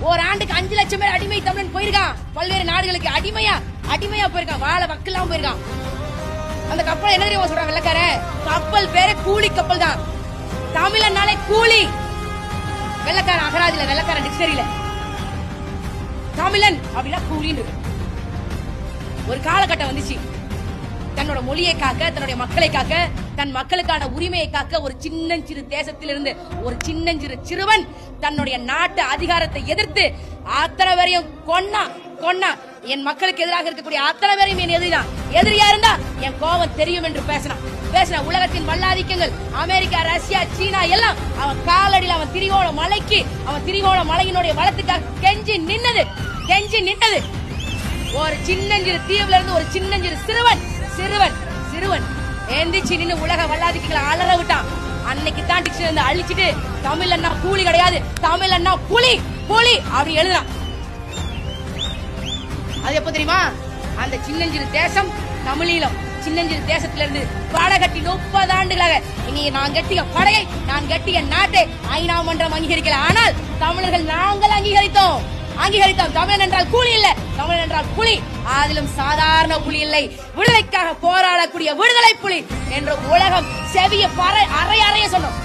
ஒரு ஆண்டுக்கு 5 லட்சம் பேர் அடிமை தமிழன் போயிருக்கான். பல்வேறு நாடுகளுக்கு அடிமையா போயிருக்கான். வாழ வக்கலாம் போயிருக்கான். அந்த கப்பல் என்ன தெரியுமா சொல்றாங்க வெள்ளக்காரன்? கப்பல் பேரு கூலி கப்பல் தான். தமிழன்னாலே கூலி. வெள்ளக்காரன் அகராதில, வெள்ளக்காரன் டிக்ஷனரியில தமிழன் அப்படின்னா கூலின்னு. ஒரு காலகட்டம் வந்துச்சு, தன்னோட மொழியை காக்க, தன்னுடைய மக்களை காக்க, தன் மக்களுக்கான உரிமையை காக்க ஒரு சின்னஞ்சிறு தேசத்திலிருந்து ஒரு சின்னஞ்சிறு சிறுவன் தன்னுடைய நாட்டு அதிகாரத்தை எதிர்த்து அத்தனை பேரையும் கொன்னா என் மக்களுக்கு எதிராக இருக்கக்கூடிய அத்தனை பேரையும் என் எதிரிதான். எதிரியா இருந்தா என் கோபம் தெரியும் என்று பேசினான். உலகத்தின் வல்லாதிக்கங்கள் அமெரிக்கா, ரஷ்யா, சீனா எல்லாம் அவன் காலடியில், அவன் திரிகோண மலையினுடைய வளத்துக்காக கெஞ்சி நின்னது. ஒரு சின்னஞ்சிறு தீவுல இருந்து ஒரு சின்னஞ்சிறு சிறுவன் எந்திரிச்சு நின்னு உலக வல்லாதிக்கங்களை அலற விட்டான். அன்னைக்கு தான் டிக்ஷனரி இருந்து அழிச்சிட்டு தமிழ் அண்ணா கூலி கிடையாது, தமிழ் அண்ணா புலி அப்படி எழுதுறான். அது எப்ப தெரியுமா? அந்த சின்னஞ்சிறு தேசம் தமிழீழம் சின்னஞ்சிறு தேசத்திலிருந்து படகட்டி 30 ஆண்டுகளாக நான் கட்டிய படையை, நான் கட்டிய நாட்டை ஐநா மன்றம் அங்கீகரிக்கல. ஆனால் தமிழர்கள் நாங்கள் அங்கீகரித்தோம். தமிழன் என்றால் கூலி இல்ல, தமிழன் என்றால் புலி. அதிலும் சாதாரண புலி இல்லை, விடுதலைக்காக போராடக்கூடிய விடுதலை புலி என்று உலகம் செவிய அறைய சொன்னோம்.